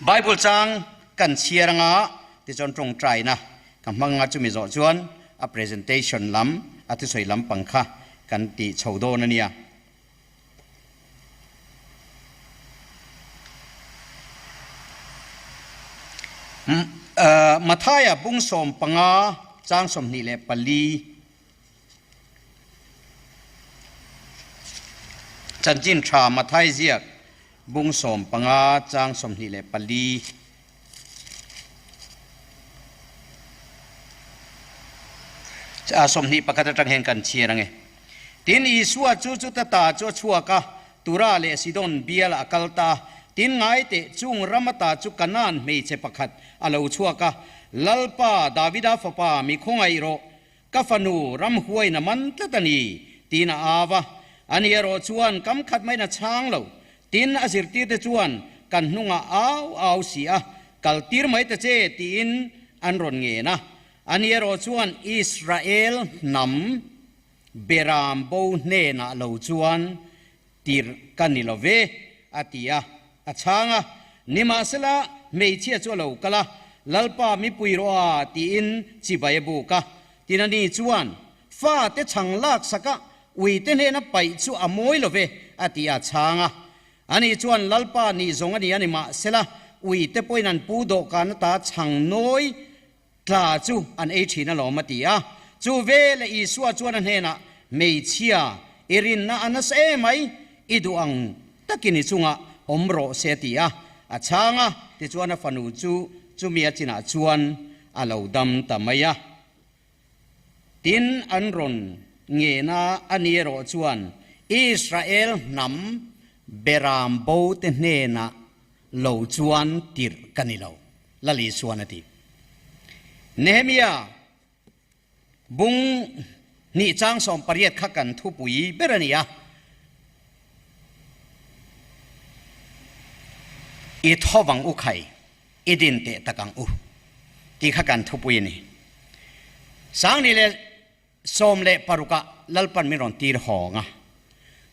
Bible จังกันเชียร์งาที่จนตรงใจนะกับมังงาจุมิจจวนa presentation ล้ำที่สวยล้ำปังค่ะกันตีชาวโดนั่นเนี่ยมาท้ายบุ้งสมปังอาจางสมนิเลปลีจันจินชามาท้ายเจียกบุ้งสมปังอาจางสมนิเลปลีสมนิปกติจังเห็นกันเชียร์ไงทีนี้สัวจุตตาชัวกะตุราเลสิดอนเบียลอคัลตาทีนไงเตจุงรัมตาจุกันนันไม่เจ็บขัดอาลูชัวกะลัลปาดาวิดาฟปามีคงไอโรกัฟนูรัมหวยน้ำมันตะตันีทีน่าอาวะอันนี้รอชวนกำขัดไม่น่าช่างเราทีนอาศิรตีเตชวนกันนุ่งเอาเสียกัลตีร์ไม่เตเจทีนอันรอนเงนะอันนี้รอชวนอิสราเอลนำเบรามโบเนน่าเราชวนตีร์กันนิลเวอาทิยาอาช่างะนิมาสละไม่เชื่อชัวเรากะละลัลปามีปุยรัวตีอินจิบายบุกะทีนันนี่ชวนฟ้าเตชังลักสักะวิเตเนนับไปชัวอโมยลเวอาทิยาช่างะอันนี้ชวนลัลปานี่จงอันนี้อันนี้มาสละวิเตปอยนันปูโดกันตาชังน้อยกล้าจูอันเอชีนั่นหลอมาตีอ่ะจูเวลอีสัวจวนนั่นเฮนะไม่เชื่ออิรินน่ะอันนั้นเอ๋ไหมอีดูอังตะกินิจุงะอมโรเสตีอ่ะอาช่างอ่ะที่จวนฟันูจูมีอาจินาจวนอาลาวดำตามายะตินอันรอนเงน่าอันนี้โรจวนอิสราเอลนำเบรามโบเตเนน่ะลาวจวนติร์กันนี่ลาวละลีสวนตีเนเมียบุงนี่จางสมปริยัติขักันทุปุยเบรนียอีทวังอุไข่อีดินเตตะกังอุที่ขักันทุปุยนี่สังนี่เลสมเลปารุกะลัลปันมิรอนตีร์หองะ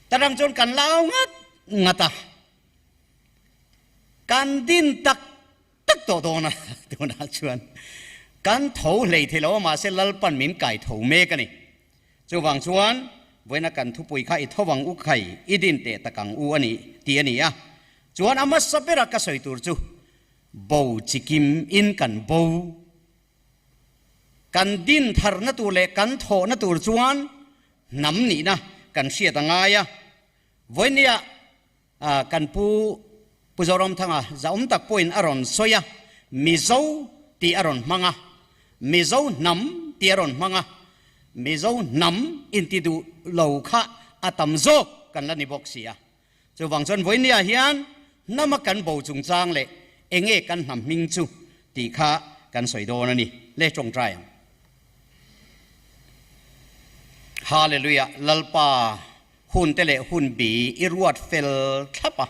ตะรังจนกันลาวงัตะกันดินตักโตโดนะตัวน่าชวนกันเท่าเลยที่เรามาเสลัลปันมินไก่เท่าเมกันนี่จูวังชวนเวนักันทุปุยข้าอีทวังอุไข่อีดินเตตะกังอุอันนี้ตีอันนี้อ่ะจวนอามาสเปรักกษอยตูร์จูบูจิกิมอินกันบูกันดินทาร์นัตูเล่กันโถนัตูร์จวนน้ำนี่นะกันเสียตังไงอ่ะวันนี้กันปูจารมทั้งจะตักปูอินอารอนโซยามิโซตีอารอนมังะมิโซน้ำตีอารอนมังะมิโซน้ำอินติดูเหลาข้าอาตัมโซกันละนิบกเสียจูวังชนวันนี้เฮียนน้ำกันบูจุงจางเล่เองกันน้ำมิงจูตีข้ากันสวยโดนนี่เล่จงใจฮาเลลูยาลัลปาหุ่นเตเลหุ่นบีอิรวดเฟลทับปะ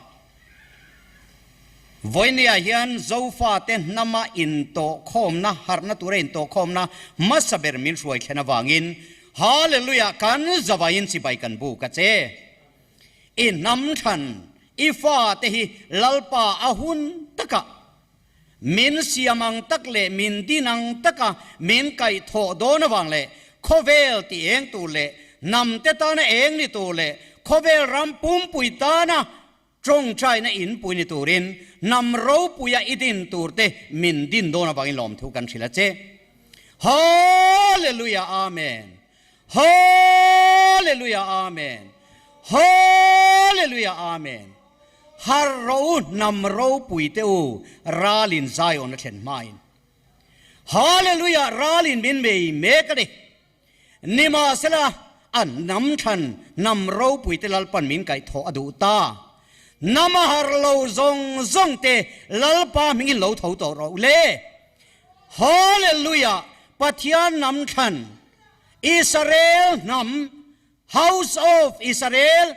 วันนี้เฮียนโซฟาเตนน้ำมาอินโตคอมนะฮาร์นัตุเรนโตคอมนะมัสเบอร์มิลช่วยแค่นวางินฮาเลลูยากันจะวายินสิไปกันบุกเจอินน้ำทันอีฟ้าเตหิลัลปาอาหุนตะกะมินเสียมังตักเลมินดินังตะกะมินไก่โถโดนวังเลโคเวลตีเองตูเลนำเตตานะเองนี่ตูเลโคเวลรำปุ่มปุยตานะจงใจนะอินปุยนี่ตูรินนำเราปุยอิดินตูเตมินดินโดนวังอินลอมทุกันชิละเจฮาเลลูยาอาเมนฮาเลลูยาอาเมนฮาเลลูยาอาเมนฮาร์เรานำเราปุยเตอูราลินไซออนเทนไมน์ฮาเลลูยาราลินบินเมย์เมกันดินิมาสละอันนำทันนำเราปุยเตลัลปันมินไก่โถอดูตานำฮาร์เราซงเตลัลปามินเราโถโตเราเล่ฮาเลลูยาปัทยานนำทันอิสราเอลนำ House of Israel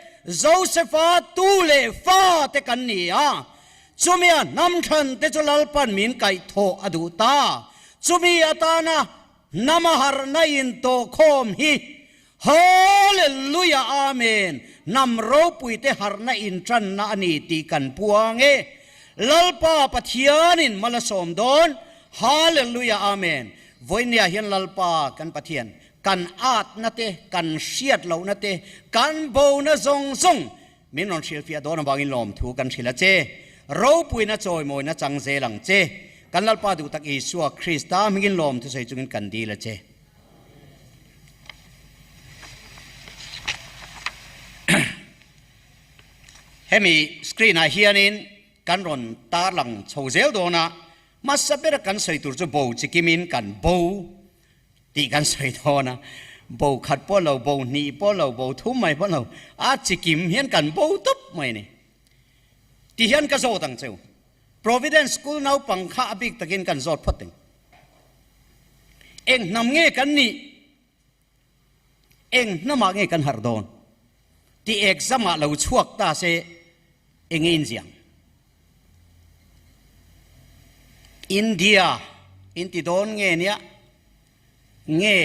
Josepha tule fa te kan nia chumia nam than te chulal pan min kai tho aduta chumi atana namahar na in to khom hi hallelujah amen nam ro pui te har na in tran na ani ti kan puang e lalpa pathianin malasom don hallelujah amen voinia hian lalpa kan pathian kan at nate kan siat lo nate kan bo na zong zong min non shil fia don bangin lom thu kan thila che ro puina choi moi na chang ze lang che kan lalpa du tak isua krista mingin lom thu sei chungin kan di la che hemi screen a hianin kan ron tar lang chho zel do na masapera kan sei tur chu bo chikimin kan bo ti kan sei do na bo khat po lo bo ni po lo bo thum mai po lo a chikim hian kan bo top mai ni ti hian ka zo tang cheu providence school nau pangkha abik takin kan zot photing eng nam nge kan ni eng nama nge kan har don ti exam a lo chuak ta se eng in jiang India inti don nge nia nge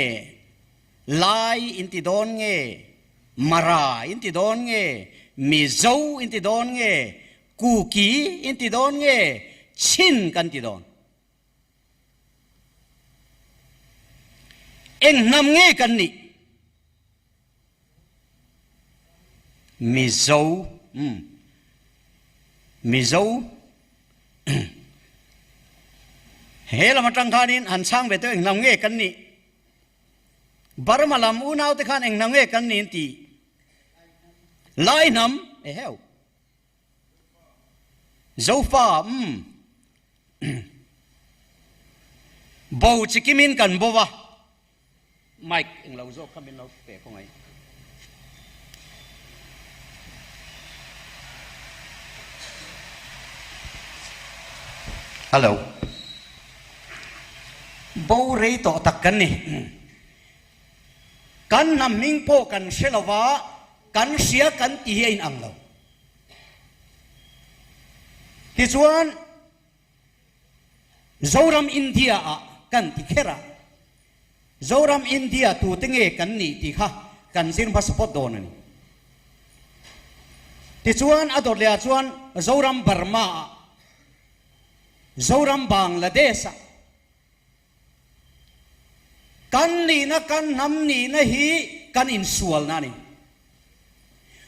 lai inti don nge mara inti don nge mizo inti don nge kuki inti don nge chin kan ti don eng nam nge kan ni mizo mizo hela matang khanin han sang be to eng nam nge kan ni barmalam unau te khan eng nam nge kan ni ti lai nam e heu zofa bo chikimin kan bowa mike eng lo zo khamin lo te ko ngai hello bo rei to tak kan ni kan nam ming po kan selawa kan sia kan ti in ang lo ti chuan zoram india a kan ti khera zoram india tu tenge kan ni ti kha kan sin passport don ni ti chuan ador le chuan zoram burma zoram bangladesh kan ni na kan nam ni na hi kan in sual na ni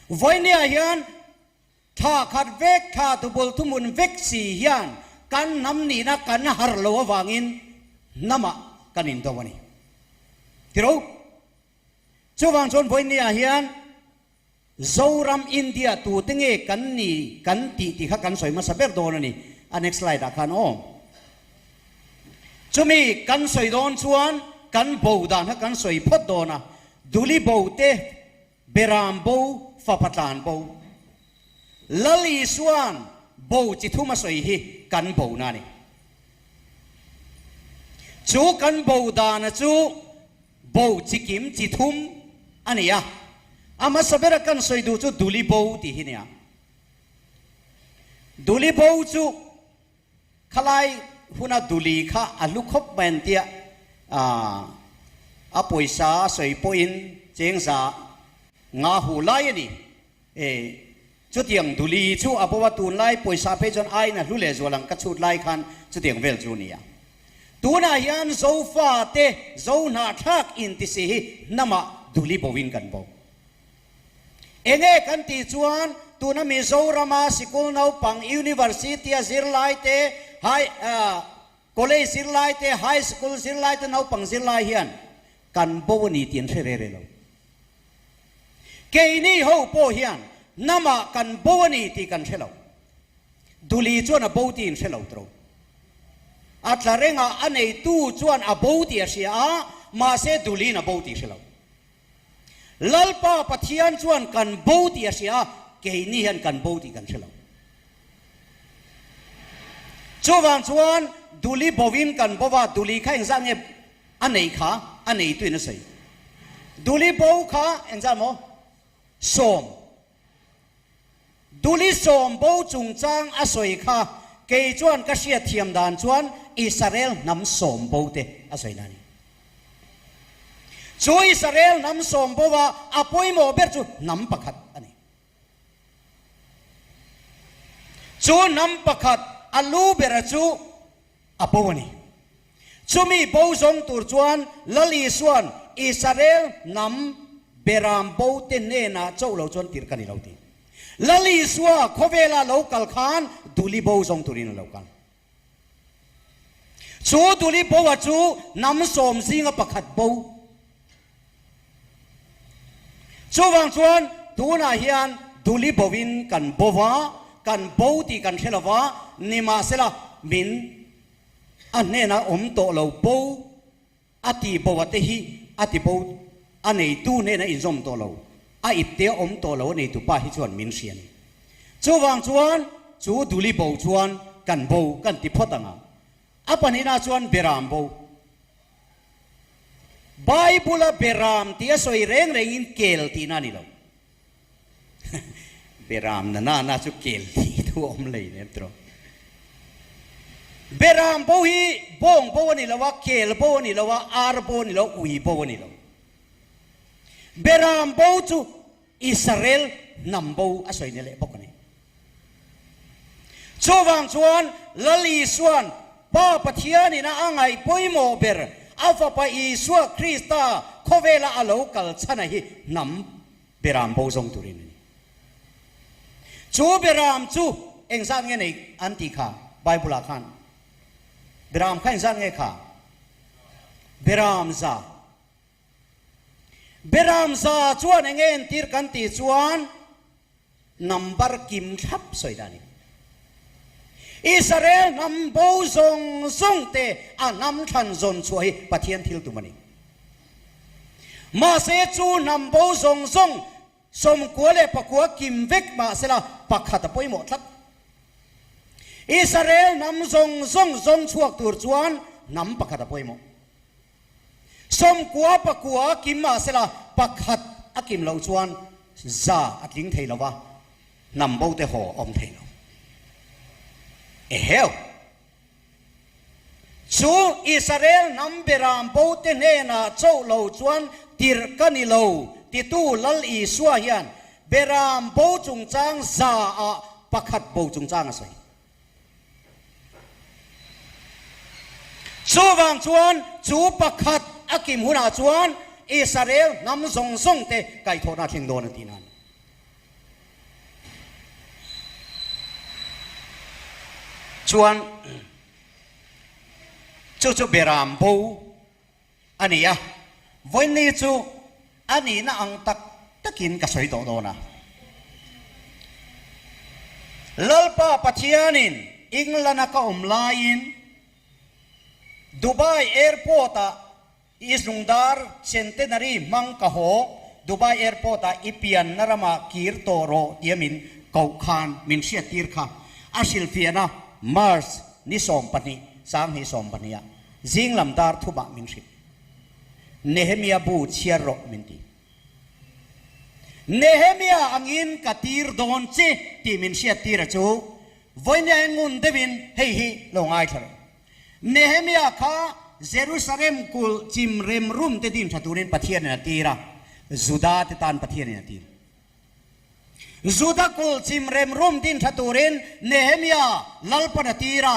voinia hian tha khat vek tha tu bol tu mun vek si hian kan nam ni na kan har lo wangin nama kan in dawani tiro chuwang chon voinia hian zoram india tu tenge kan ni kan ti ti kha kan soi ma saber don ni a next slide a khan om chumi kan soi don chuan kan bo dan ha kan soi phot dona duli bo te beram bo fa patan bo lali suan bo chi thuma soi hi kan bo na ni chu kan bo dan chu bo chi kim chi thum ania ama sabera kan soi du chu duli bo ti hi nia duli bo chu khalai huna duli kha alu khop ben tia a poisa soi poin cheng sa nga hu lai ni chu tiang duli chu abawa tun lai poisa pe jon ai na hlule zolang ka chut lai khan chu tiang vel chu nia tuna hian zo fa te zo na thak in ti si nama duli bowin kan bo enge kan ti chuan tuna mi zo rama sikul nau pang university a zir lai te hai college zir lai te high school zir lai te nau pang zir lai hian kan bo ni tin re re lo ke ni ho po hian nama kan bo ni ti kan thelo duli chuan a bo ti in thelo tro atla renga anei tu chuan a bo ti a sia ma se duli na bo ti thelo lalpa pathian chuan kan bo ti a sia ke ni hian kan bo ti kan thelo chuwang chuan duli bowin kan bowa duli kha engzang e anei kha anei tu na sei duli bo kha engzang mo som duli som bo chung chang a soi kha ke chuan ka sia thiam dan chuan Israel nam som bo te a soi nani chu Israel nam som bowa apoi mo ber chu nam pakhat ani chu nam pakhat อัลลูเบรจูอปวนีชุมีโบซงตัวจวนลลีส่วนอิสราเอลนำเบรามโบเตนเนนาเจ้าเราจวนติรกันนี่เราตีลลีส่วนโคเวลาเรากัลขานดูลีโบซงตัวนี้เรากันชูดูลีโบว่าชูนำสมสิงห์ประคัดโบชูวังชวนดูนาเฮียนดูลีโบวินกันโบวากันโบตีกันเชลวานิมาเซลามินอันเนนะโตเราโบอติโบวัตหิอติโบอันไหนตู้เนนะอินซอมโตเราอิบเตียโตเราในตุป้าฮิชวนมินเชียนชูวังชวนชูดูลีโบชวนกันโบกันติพอตังอาปันหินาชวนเบรามโบไบเบิลเบรามที่สวยเร่งเร่งอินเกลตีนั่นนี่เราเบรามน่าชุกเกลตีทั่วอมเลยเนี่ยตรอเบรามโบฮีบงโบนี่ละว่าเกลโบนี่ละว่าอาร์โบนี่ละอุยโบนี่ละเบรามโบจูอิสราเอลนำโบอาศัยนี่แหละพวกนี้ชวังชวนลลีส่วนป้าปะเทียนี่นะอ่างไงปุยโมเบรอัลฟาปะอีสวคริสตาโคเวลาอโลกัลชนะฮีนำเบรามโบซงตุรินจูเบรามจูเอ็งสังเงินอันติขาไบเบิลขันเบรามขันสังเงินขาเบรามซาชวนเงินตีร์กันตีชวนนัมเบอร์กิมทับสวยดานีอิสราเอลนำโบซงเตนำทันซนช่วยปะเทียนทิลตุมันนี่มาเสจูนำโบซงสมกัวเลปะกัวกิมเวกมาเสละปักขัดปอยหมดทับอิสราเอลนำซงช่วยตัวจวนนำปักขัดปอยหมดสมกัวปะกัวกิมมาเสละปักขัดอากิมเหล่าจวนซาอัดลิงเทลวะนำโบเตหออมเทลเฮลชูอิสราเอลนำเบรามโบเตเนนาเจ้าเหล่าจวนติรกันิโลติตูลลอีสวายันเบรามโบจุงจางซาอาปักขัดโบจุงจางอะไรชูวังจวนชูปักขัดอากิมหุนาจวนอิสราเอลนำซงเตไก่โทนาทิ้งโดนตีนันชวนจูเบรามโบอันนี้อะวันนี้จูอันนี้นะอังตักกินกระสวยโตนะลลปาปัจเจียนินอิงลานักอมลายินดูไบแอร์พอร์ตอิสนุงดาร์เซนเตนารีมังกะโฮดูไบแอร์พอร์ตอิปิยันนารามาคีร์โตโรเตียมินเกาคานมินเชียตีร์คาอาชิลฟียนามาร์สนิสอมปนีสังหิสอมปนียจิงลำดาร์ทุบะมินชิเนเฮมียบูเชียร์โรมินตีเนเฮมียอังอินกตีร์โดนเจตีมินเชียตีร์จูวันนี้งุนเดวินเฮฮิลงไอทร์เนเฮมียข้าเยรูซาเล็มกุลจิมเรมรุมเตดินชาตูรินปะเทียนนาตีระจุดาเตตันปะเทียนนาตีจุดากุลจิมเรมรุมดินชาตูรินเนเฮมียลัลปนาตีระ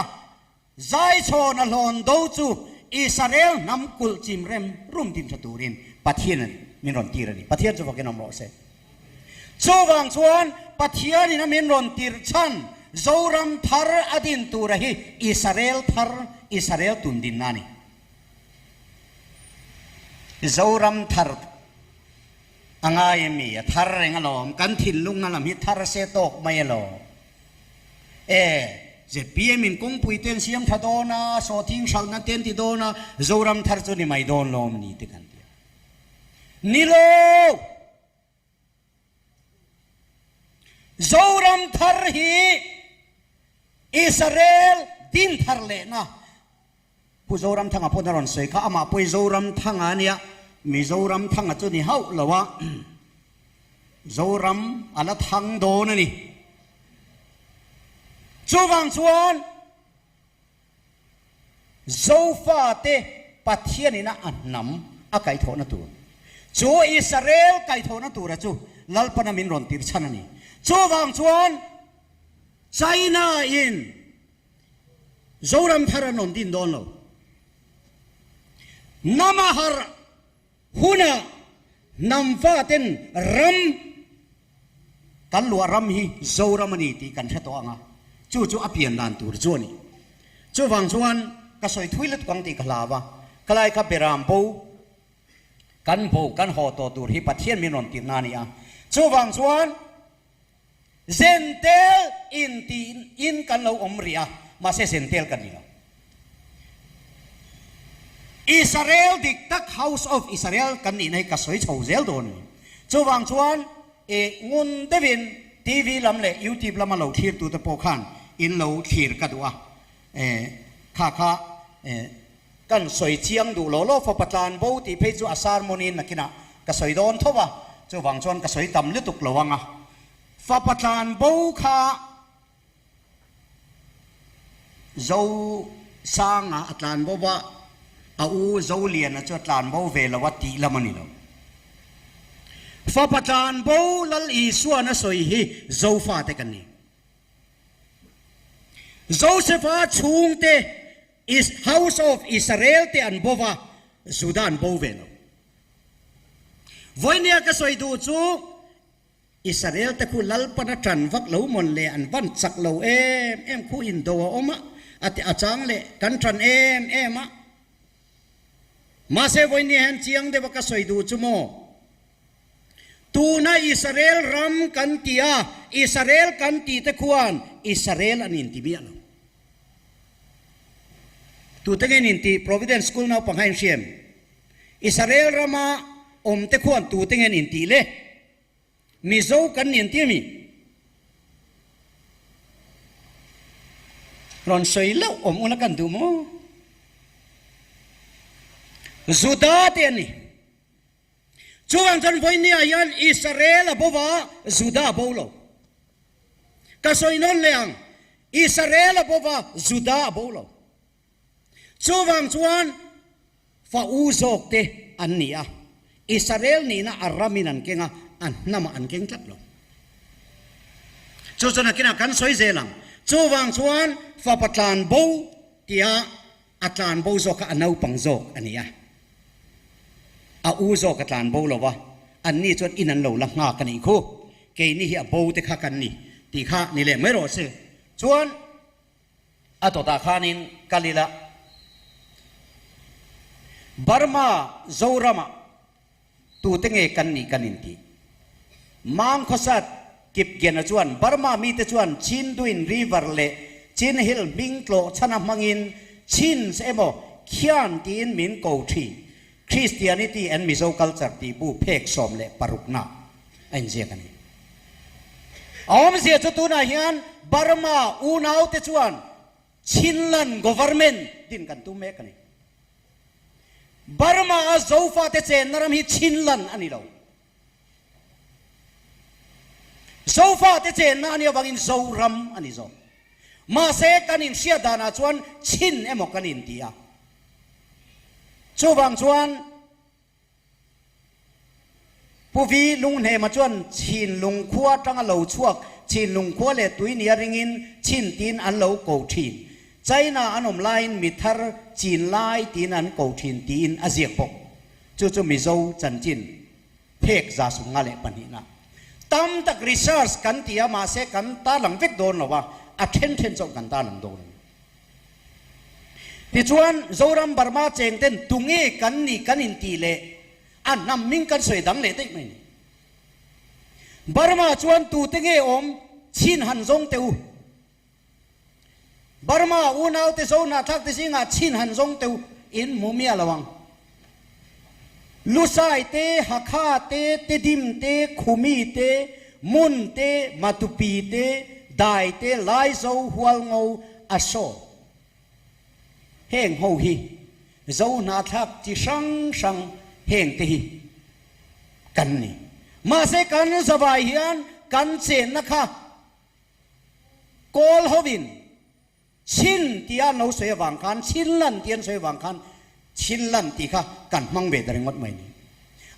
ใจโชนลอนดูจูอิสราเอลนำกุลจิมเรมรุมดินชาตูรินปะเทียนมินรอนตีระนี่ปะเทียนจะฟังกันน้ำร้อนเสจูวังชวนปะเทียนนี่นะมินรอนตีร์ชันโจรัมทาร์อดินตูระฮีอิสราเอลทาร์อิสราเอลตุนดินนานีโจรัมทาร์อังไงมีทาร์เองอลอมกันถิ่นลุงนั่นละมีทาร์เซโตกไม่หรอเจ็บปีมินคงปุยเต็นเสียมทัดโดนะโซทิ้งชัลนัดเต็นที่โดนะโจรัมทาร์จุนี่ไม่โดนลมนี่ติกันเดียนี่โลโจรัมทาร์ฮีอิสราเอลดินทาร์เลนะผู้โจรัมทั้งอภุนรอนเสกข้ามาผู้โจรัมทั้งอันเนี้ยมีโจรัมทั้งอันจุนี่เฮาละวะโจรัมอันละทั้งโดนนี่จูวังชวนโจฟาเตปัทเทียนี่นะอันนำอาไก่โทนตัวจูอิสราเอลไก่โทนตัวระจูลัลปนามินรอนติรชันนี่จูวังชวนไชน่าอิน zoram thara non din don lo namahar huna namfaten ram kan lua ram hi zoram ani ti kan tha to anga chu chu apian dan tur chu ni chu wang chuan ka soi thuilet kwang ti khlawa kalai kha beram bo kan ho to tur hi pathian min non ti na ni a chu wang chuan zentel in kan lo omria ma se zentel kan ni lo Israel diktak house of Israel kan ni nei ka soi chho zel don chu wang chuan e ngun devin TV lam le YouTube lam lo thir tu te po khan in lo thir ka duwa kha kan soi chiang du lo fa patlan bo ti phe chu asar monin nakina ka soi don thowa chu wang chuan ka soi tam le tuk lowanga fa patlan bo kha zo sanga atlan bo ba au zo lian na chu atlan bo ve lawati lamani lo fa patlan bo lal i suana soi hi zo fa te kan ni Josepha chung te is house of Israel te an bova Sudan bo ve lo voinia ka soi du chu Israel te khu lal pana tran vak lo mon le an van chak lo em khu in do oma ati achang le kan tran em a ma se voinia han chiang de ka soi du chu mo tu na Israel ram kan tia Israel kan ti te khuan Israel an in ti bia lo tu te ngen in ti Providence School na panghain siam Israel rama om te khuan tu te ngen in ti le mi zo kan in ti mi ron soi lo om una kan du mo Juda te ni chuang chan voi ni ayan Israel abova Juda bolo ka soi non leang Israel abova Juda bolo chuwang chuan fa uzok te an nia Israel ni na aramin an kenga an nama an keng tlat lo chu chana kina kan soi zelang chuwang chuan fa patlan bo tia atlan bo zo ka anau pang zo ania a uzo ka tlan bo lo wa an ni chuan in an lo la nga kan i khu ke ni hi a bo te kha kan ni ti kha ni le mai ro se chuan a to ta khanin kalila Burma Zorama tu tenge kan ni kanin ti mang khosat kip gena chuan Burma mi te chuan Chin Duin River le Chin Hill Mingtlo chana mangin Chin semo khian tin min ko thi Christianity and Mizo culture ti bu phek som le parukna an je kan ni om je chu tu na hian Burma unau te chuan Chinlan government din kan tu me kan ni Burma a zofa te chen naram hi Chinlan ani lo zofa te chen na ani wangin zoram ani zo ma se kanin sia dana chuan Chin emo kanin tia chu wang chuan puvi lung he ma chuan Chin lung khua tanga lo chuak Chin lung khua le tui nia ringin Chin tin an lo ko thin China anom line mithar Chin lai tin an ko thin tin aziak pok chu mizo chan chin phek za sunga le panina tam tak research kan tia ma se kan ta lang vek don lawa athen chok kan ta lang don ti chuan zoram Burma cheng ten tunge kan ni kan in ti le an nam ming kan soi dang le te mai Burma chuan tu te nge om Chin han zong teu Burma unau te zo na thak te singa Chin han zong teu in mumia lawang lusai te hakha te tedim te khumi te mun te matupi te dai te lai zo hual ngau aso heng ho hi zo na thak chi sang heng te hi kan ni ma se kan zawai hian kan chen na kha kol hovin Chin tia no soi wang kan Chin lan tian soi wang kan Chin lan ti kha kan mang be daring ngot mai ni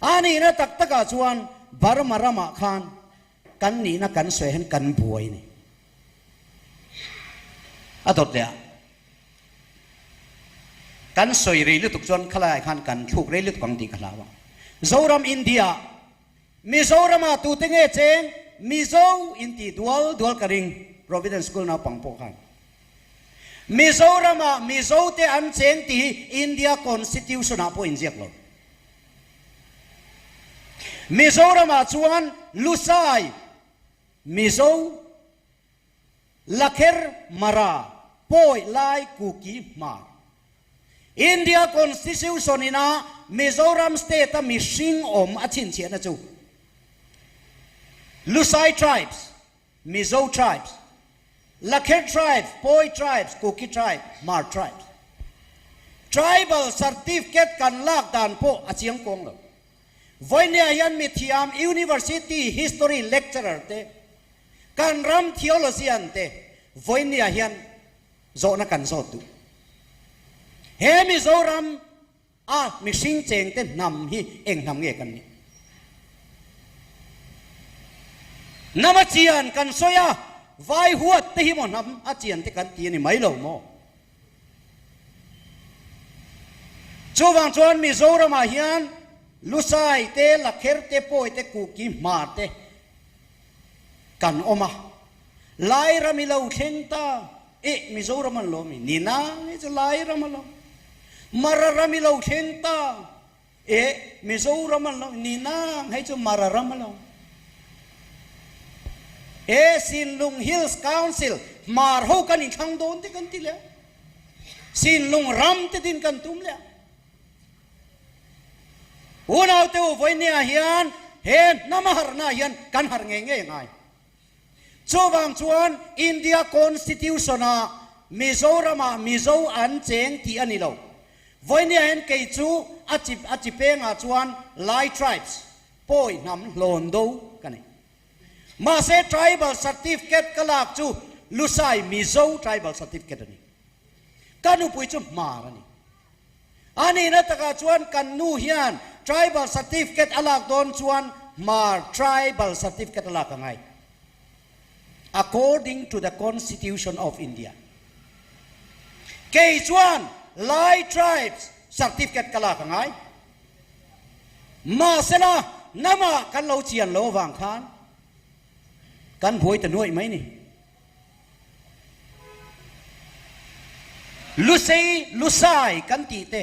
ani na tak taka chuan Burma rama khan kan ni na kan soi hen kan buai ni atot le กันสวยเรื่องตุกจนขลายขันกันถูกเรื่องกังตีขลาวโซรามอินเดียมิโซรามาตูเตงเจงมิโซอินตีดัวกระดิ่ง Providence School นาปังโปกันมิโซรามามิโซเตอันเจงตีอินเดีย Constitution นาปอินเจียกโลมิโซรามาชวนลุไซมิโซลักเฮร์มาราปอยไลกุกีมาอินเดีย Constitution นี่นะมิโซรามสเตทมีสิงอมอชินเชียนะจูLusai tribes, Mizo tribes, Lakher tribes, Poi tribes, Kuki tribe, Mar tribes. Tribal certificate kan lak dan po achiang kong lo. Voinia yan mithiam University history lecturer te. Kan ram theology ante. Voinia yan zo na kan zo tu. He Mizo ram mi sing cheng te nam hi eng nam nge kan ni. Namachian kan soya vai huat te hi mo nam achian te kan ti ni mai lo mo chuwang chuan Mizoram a hian Lusai te Lakher te Poi te Kuki Mar te kan oma lai rami lo thengta Mizoram an lo mi ni na je lai ram lo mararami lo thengta Mizoram an lo ni na hai chu mararam lo Sinlung Hills Council mar ho kan in thang don te kan ti le Sinlung ram te din kan tum le unaw te u voinia hian he namahar na hian kan har nge nge ngai chuwang chuan India Constitution a Mizoram a Mizo an cheng ti ani lo voinia hen kei chu achi peng a chuan Lai tribes Poi nam londo kan Mase tribal certificate kalak chu Lusai Mizo tribal certificate ani kanu pui chu mar ani na taka chuan kan nu hian tribal certificate alak don chuan mar tribal certificate alak angai according to the Constitution of India kei chuan Lai tribes certificate kalak angai ma sena nama kan lo chian lo wang khan kan phoi ta nuôi mấy ni Lusai kan ti te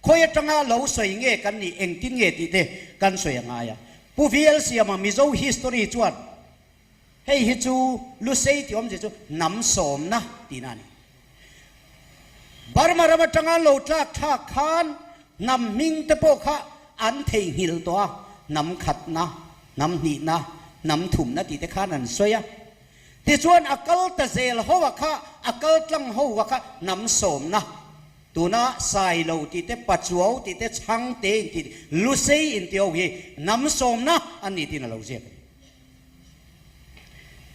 khoi tanga lo soi nge kan ni eng tin nge ti te kan soi nga ya pu VLC ma Mizo history chuan hei hi chu Lusai ti om je chu nam som na ti na ni barma rama tanga lo tak thak khan nam ming te po kha an thei hil to nam khat na nam ni na nam thum na ti te khanan soya ti chuan akal ta zel ho wa kha akal tlang ho wa kha nam som na tuna sai lo ti te pachuau ti te chang te ti Lusai in ti ogi nam som na ani ti na lo je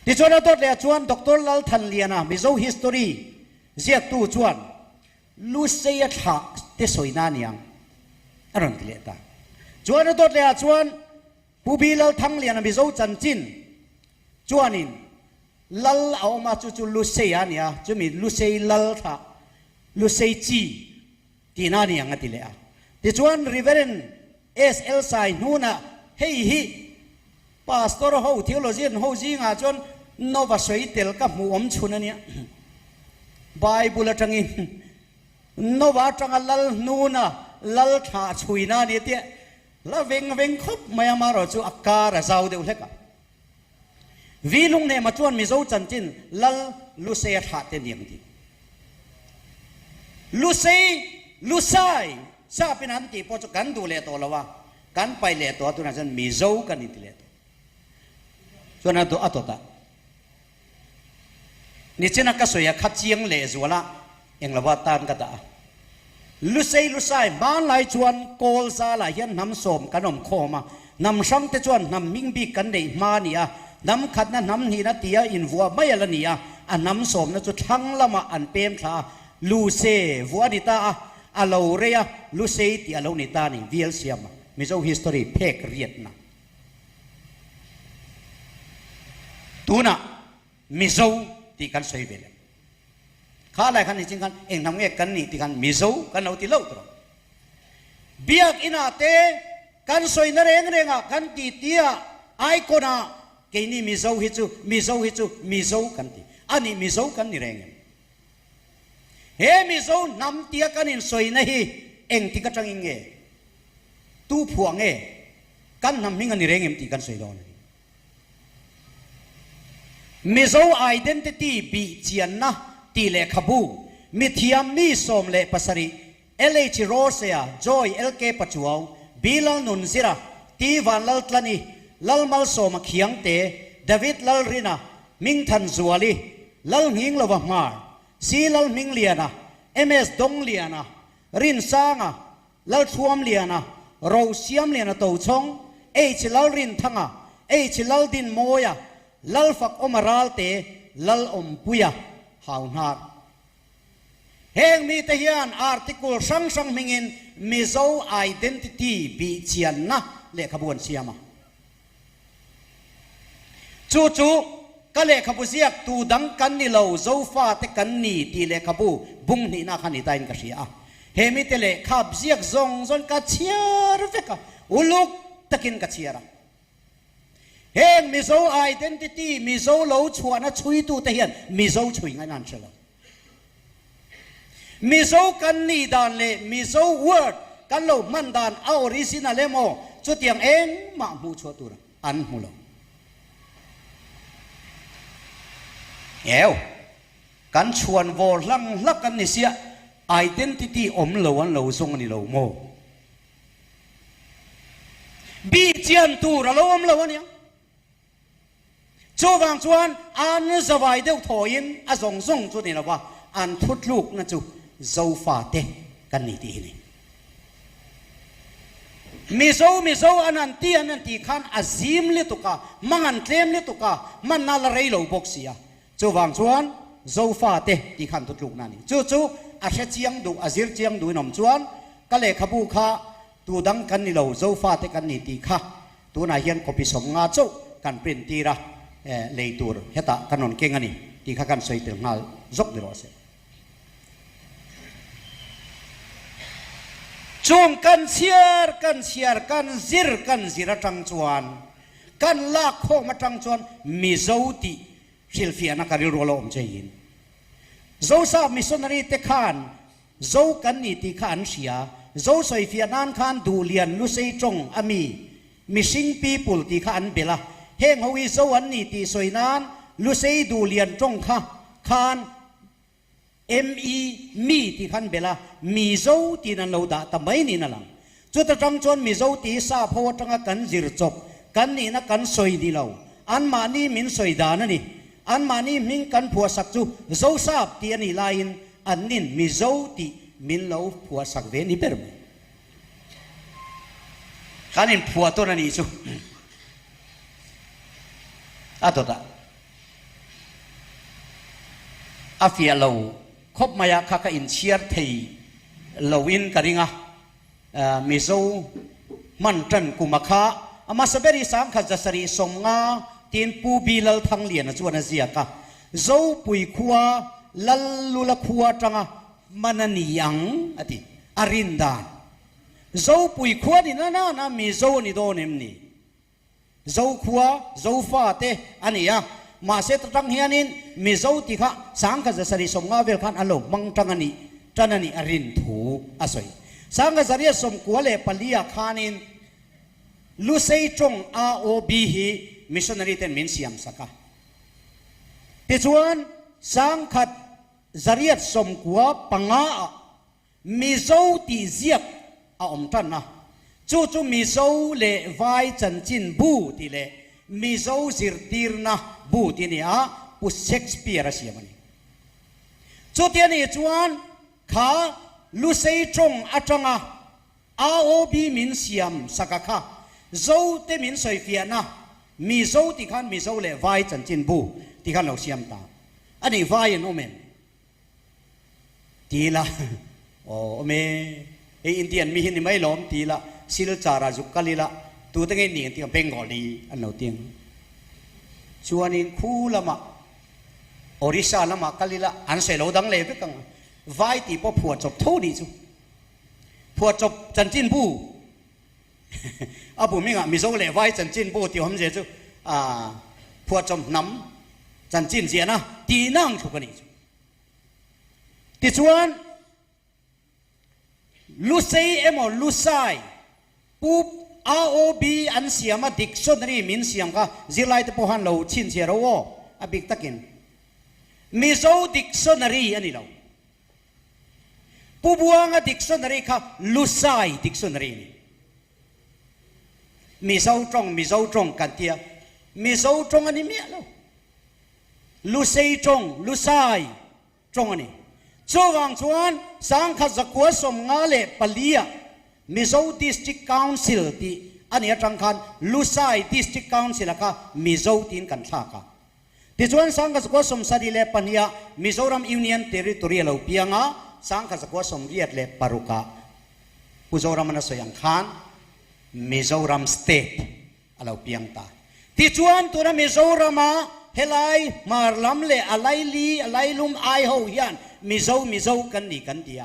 ti chuan a tot le chuan Dr. Lal Than Liana Mizo history ziak tu chuan Lusai a tha te soina niang aron ti le ta chuan a tot le chuan Pubi lal thang lian Mizo chan chin chuanin lal awma chu Lusai ania chu mi Lusai lal tha Lusai chi ti na ni anga ti le a ti chuan Reverend SL Sai nuna hei hi pastor ho theologian ho ji nga chon nova soi tel ka mu om chuna nia Bible atangin nova tanga lal nuna lal tha chuina ni te la veng khop maya maro chu akara zau de uleka vilung ne ma chuan Mizo chan chin lal Lusai tha te niang ti Lusai sa pinan ti po chu kan du le to lawa kan pai le to tu na chan Mizo kan ti le chuan a to atota ni chena ka soya kha chiang le zuala eng lawa tan ka ta Lusai man lai chuan kol za la hian nam som kanom khoma nam sam te chuan nam ming bi kan dei ma nia nam khat na nam ni na tia in vua mai ala nia an nam som na chu thang lama an pem tha Lusai vua dita alo rea Lusai ti alo ni ta ni vial siam Mizo history pek riat na tuna Mizo ti kan soi vele ข้าอะไรกันนี่จริงกันเองทำเงี้ยกันนี่ที่กันมิโซกันเอาที่เล่าตัวเบียกอินาเตกันสวยนั่นเองกันตีเตียไอโกนาเกนี่มิโซฮิจูมิโซกันตีอันนี้มิโซกันนี่เองเฮมิโซนำเตียกันนี่สวยนะฮีเองที่กระจังเงี้ยตู้พวงเงี้ยกันนำมิงันนี่เองที่กันสวยโดนมิโซไอเดนติตี้บีเจียนนะตีเลขบูมิเทียมมีสมเลปัสริเอเลจิโรเซียจอยเอลเคปัจจุบันบิลนุนซิระตีวันลัลตลานีลัลมัลโซมาเขียงเตดาวิดลัลรินามิงทันซัวลีลัลหิงลวะมาร์ซีลัลมิงเลียนาเอเมสดงเลียนารินซางาลัลทวมเลียนาโรเซียมเลียนาโตชงเอชิลัลรินทังาเอชิลัลดินโมยาลัลฟักอมราลเตลัลอมปุยาฮาวนาร์เฮงมีตะเฮียนอาร์ติคุลสังมิงินมิโซไอเดนติตี้บีเชียนนะเลขบวนเสียมาจู่ก็เลขบุเสียกตูดังกันนี่เราโซฟาเตกันนี่ตีเลขบุบุงนี่นาคันนี่ตายนกเสียเฮมิเตเลขับเสียกซงซนกัดเชียร์เฟกอุลุกตะกินกัดเชียร์เฮงมิโซไอเดนติตี้มิโซโลชวนนะช่วยตูตะเฮียนมิโซช่วยงานนั่นเชลมิโซกันนี่ดานเลมิโซเวิร์ดกันโลมันดานเอาริสินาเลโมจุดอย่างเองมาหูชัวตัวอันหูโลเอวกันชวนวอลังลักกันนี่เสียไอเดนติตี้อมโลวันโลทรงนี่โลโมบีเจียนตัวเราอมโลวันเนี่ยจูบางชวนอันสบายเดียวถอยินอาส่งจุดนี่ละว่าอันทุดลูกนะจูโซฟาเตกันนี่ทีนี่มิโซอันนั้นตีขันอาซิมเลตุกะมังอันเทมเลตุกะมันนาลเรย์โลบ็อกเสียจูวางชวนโซฟาเตตีขันทุดลูกนั่นนี่จู่อาเชเจียงดูอาซิรเจียงดูนมชวนก็เลยขบูข้าตัวดังกันนี่โลโซฟาเตกันนี่ตีข้าตัวนายเฮียนก็พิสมงาจูกันเป็นตีระเลยตัวเฮตากันนนเก่งอันนี้ตีข้ากันสวยถึงงาจกดีรอเสจงกันเชียร์กันซิรจังจวนกันลากโคมาจังจวนมิโซติซิลเฟียนักการิโรลอมเจยินโซซามิสนารีเตคานโซกันนี่ติขานเสียโซสอยเฟียนันขานดูเลียนลุเซจงอามีมิสิงปีปุลติขานเบลาเฮงฮวิโซอันนี่ติสอยนานลุเซดูเลียนจงขานME มีที่ขันเบลามิโซที่นั่นเราด่าทำไมนี่นั่นล่ะจุดจังจวนมิโซที่ซาพอจังกันจิรจบกันนี่นะกันสวยดีเราอันมานี่มินสวยดานั่นนี่อันมานี่มินกันผัวสักจูโซซาบที่นี่ลายอันนินมิโซที่มินเราผัวสักเวนี่เปิร์มขันนินผัวตัวนั่นนี่จูอะตัวตาอาฟิอาโลคบมายาข้าก็อินเชียร์ที่ลวินกันงะมิโซมันจันกุมาข้าอามาสเบริสังขัดจะสรีสมงาทีนปูบีลทั้งเลียนจวนเสียกะโซปุยขัวลัลลุลขัวจังะมันนิยังอติอารินดานโซปุยขัวนี่นะมิโซนี่โดนิมนี่โซขัวโซฟาเตอันนี้อะมาเสตจังเฮียนินมิโซติขะสังกัจสริสมงาเวลขันอารมณ์มังจังนี่จันนี่อรินถูอาศัยสังกัจสริสมกัวเลปลียขานินลุเซจงอาโอบีฮีมิชชันนารีเตนมินเซียมสักะติจวนสังกัจสริสมกัวปังอามิโซติเซียบอาอมจันนะจู่มิโซเลไวจันจินบูติเลมิโซซิร์ตีร์นะบูตินี่อ่ะอุเช็กสเปียร์เสียมันจุดนี้จวนข้าลุเซจงอาจังอ่ะอาโอบีมินเซียมสักข้าโซเตมินสอยเฟียนะมิโซที่ขันมิโซเลไวจันจินบูที่ขันเราเสียมตาอันนี้ไวโนเมนทีละโอ้เมอินเดียนมีหินไม่ล้อมทีละซิลจาราจุกกะลีละตัวตั้งไงนี่ที่เป็นเบงกอลีอันเราเตียงชวนินคู่ละมะ โอริซาละมากัลลิละอันเสลดังเลวกังไว้ตีพอผัวจบเท่านี้จูผัวจบจันจินบูอาบุมิงะมิโซเลไว้จันจินบูที่ผมเจจูผัวจบน้ำจันจินเสียนะตีนั่งทุกคนนี้ที่ชวนลูเซเอโมลูไซปุ๊บ ROB อันเสียมาดิกชันนารีมินเสียงก็จิไลต์พอหันเราชินเสียเราว่าอบิกตะกินมิโซดิกชันนารีอันนี้เราผู้บัวงดิกชันนารีค่ะลูไซดิกชันนารีนี่มิโซตรงกันเตียมิโซตรงอันนี้เมียเราลูเซตรงลูไซตรงอันนี้ช่วงชวนสังขจักรสมงาเลปลียมิโซดิสตริกคาวน์ซิลที่อันนี้จังคันลูไซดิสตริกคาวน์ซิลค่ะมิโซตินกันท่าค่ะที่ชวนสังขจักรสมสดีเลปนียมิโซรัมยูเนียนเทริทอรีเราเปียงะสังขจักรสมเรียดเลปารุกะมิโซรัมนั้นสยังคันมิโซรัมสเตทเราเปียงตาที่ชวนตัวนั้นมิโซรัมเฮลัยมาร์ลัมเลอะไรลีอะไรลุมไอโฮยันมิโซกันนี่กันเดีย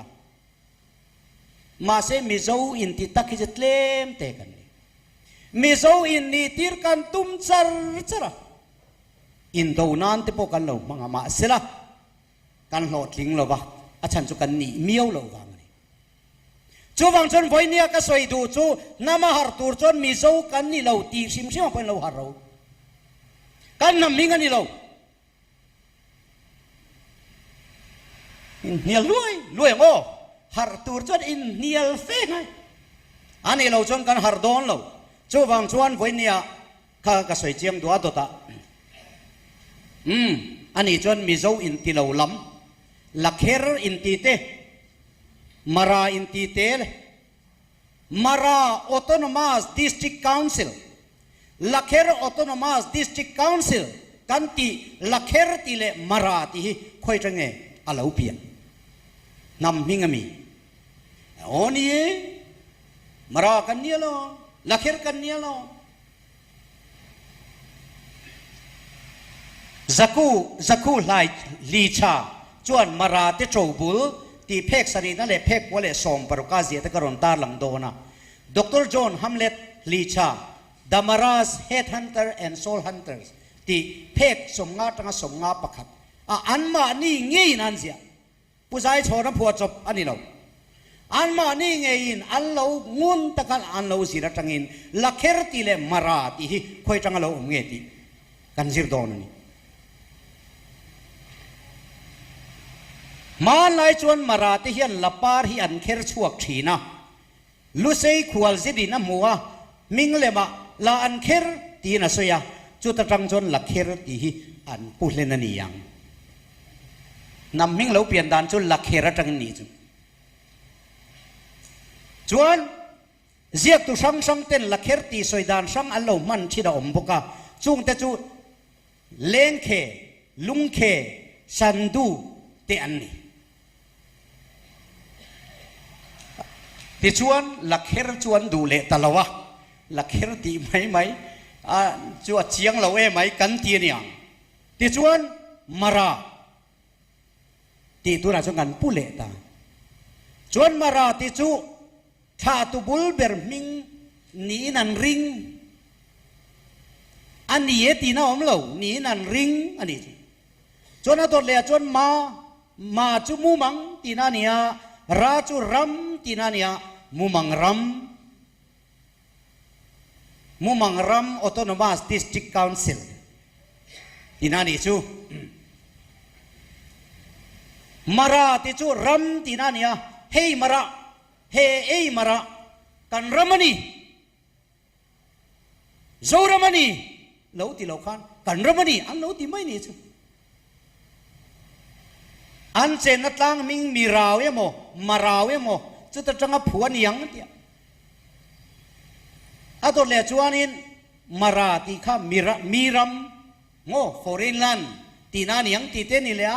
มาเซมิโซอินติตักฮิจเลมเตกันนี่มิโซอินนี่ตีร์กันตุมซาร์ซาระอินโดนันติโปกันเรามังมาเสละกันโหลดลิงเราวะอาจารย์จุกันนี่เมียวเราวางนี่จูวังจนไฟเนี่ยก็สวยดูจูน้ำมาหาตัวจนมิโซกันนี่เราตีชิมชิมเป็นเราหาเรากันน้ำมิงกันนี่เราเนียลรวยโง่หาตัวจนอินเนียลเฟ้งไงอันนี้เราจนกันหาดอนเราจูวังจวนไฟเนี่ยข้าก็สวยเจียงตัวตัวตาอันนี้จนมิโซอินตีเราล้ำลักเฮร์อินตีเตมาราอินตีเตลมาราออโตนมัสดิสตริกคาวน์ซิลลักเฮร์ออโตนมัสดิสตริกคาวน์ซิลกันตีลักเฮร์ตีเลมาราตีค่อยจังเงอลาอุเปียนนำมิงมีโอ้นี่มารากันเนี่ยloลักเฮร์กันเนี่ยlo zaku lai li cha chuan mara te chobul ti phek sari na le phek wale som paruka zia ta karon tar lang do na Dr. John Hamlet li cha the maras headhunter and soul hunters ti phek som nga tanga som nga pakhat an ma ni ngei nan zia puzai chora phua chop ani lo an ma ni ngein an lo ngun takan an lo sira tangin lakher ti le mara ti hi khoi tanga lo nge ti kan zir don niมาไล่ชวนมาราที่เฮียนลับปาร์ฮีอันเคร์ชวกชีนะลุเซย์ขวลซิดีนะมัวมิงเลมาลาอันเคร์ตีนะสยาจุดจังชวนลักเคร์ตีอันพูดเล่นนั่นยังนำมิงเราเปลี่ยนด่านชวนลักเคร์จังนี้จุชวนเจียกตุช่างเต้นลักเคร์ตีสวยด่านช่างอันเรามันที่เราอมบุกะจุงแต่จุเลงเคลุงเคสันดูเตอันนี้ที่ชวนลักเฮร์ชวนดูเละตลอดลักเฮร์ตีไหมจวดเชียงเราไหมกันตีเนี่ยที่ชวนมาราที่ตัวเราชวนกันผู้เละตาชวนมาราที่จูชาตุบุลเบอร์มิงนีนันริงอันนี้ตีน่าอมเรานีนันริงอันนี้ชวนตัวเละชวนมาจูมูมังตีน่าเนี่ยราจูรัมตีน่าเนี่ยมูมังรัมออโตนมัสดิสตริกคาวน์ซิลที่นั่นนี่ชูมาราที่ชูรัมที่นั่นเนี่ยเฮมาราเฮเอมารากันรัมนี่โซรัมนี่เล่าที่เล่าขันกันรัมนี่อันเล่าที่ไม่นี่ชูอันเจนนัดลังมิงมีราวเอโมมาราวเอโมจุดจังผัวนี่ยังเดียอาตัวเลี้ยจวนินมาราตีข้ามีรัมโง่ฟอรินลันตีนานี่ยังตีเตนี่เลย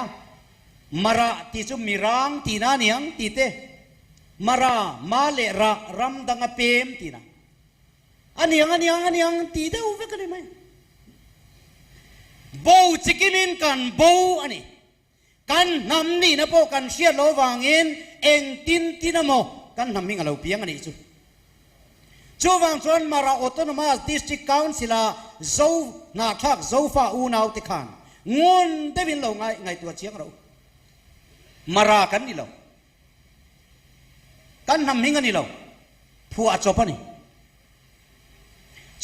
มาราตีจุมีรังตีนานี่ยังตีเตมารามาเลระรัมดังเปมตีนาอันนี้ยังตีเตอุเวกันได้ไหม โบจิกิมินกันโบอันนี้กันนำนี่นะพวกกันเชียร์โลวางเงินเองตินตินโมกันนำมิงอะไรเพียงอันนี้จูวางชวนมาราออโตนมัสดิสตริกคาวน์สิลาโซนาทักโซฟาอูนาวติขันงวนเดวินเราไงตัวเชียงเรามารากันนี่เรากันนำมิงอันนี้เราผู้อาจบนี่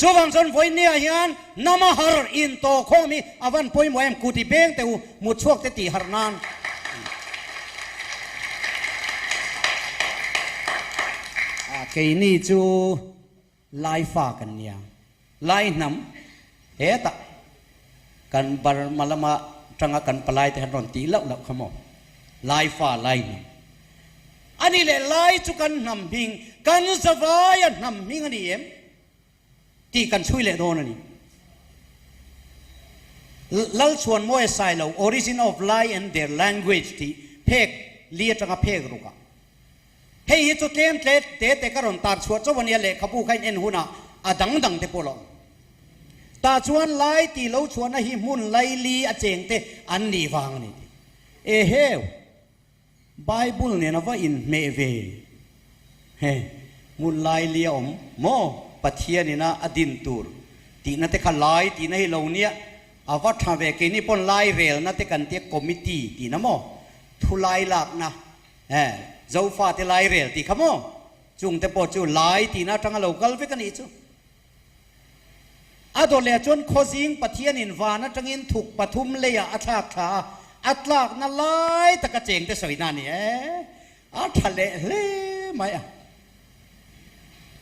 จูวางชวนไฟเนี่ยยันนามาฮาร์อินโตคงมีอวันพอยมวยมกูติเบงแต่มุดช่วงเตติฮาร์นานเกนี่จูไล่ฟ้ากันเนี่ยไล่น้ำเฮตะกันบาร์มาละมาจังกันปลายแต่หันตีเล่าขโมยไล่ฟ้าไล่น้ำอันนี้แหละไล่จุกันน้ำพิงกันสบายน้ำพิงอันนี้เองที่กันช่วยเหลือโดนนี่แล้วชวนมวยใส่เรา origin of lie and their language ที่เพกเลียจังเพกรู้กันเฮ้ยจุดเล่นเตะกระรอนตาชวนเจ้าวันนี้เลยขบูใครเอ็นหุ่นอ่ะดังเตะปลอมตาชวนไล่ตีเราชวนนะฮิมุนไล่ลีอาเจงเตอันนี้ฟังนี่เฮ้ยไบเบิลเนี่ยนะว่าอินเมเวเฮ้มุนไล่ลีอมโมปัทเทียนี่นะอดินตูร์ตีนั่นเตะขลายตีนั่นให้เราเนี่ยอาวัดทำเวกินี่ปนไล่เรลนั่นเตะกันเตะคอมมิตี้ตีนะโมทุไล่หลักนะเจ้าฟ้าที่ไล่เรลตีขโมจุงเตะปอจูไล่ตีนะทั้งเรากัลเฟกันนี่จูอาโดเลจนโคซิงปัทเทียนินวานะจังอินถูกปฐุมเลยอัตลากขาอัตลากนั่นไล่ตะกะเจงเตะสวยนานี่อัตเลเลยไม่อะ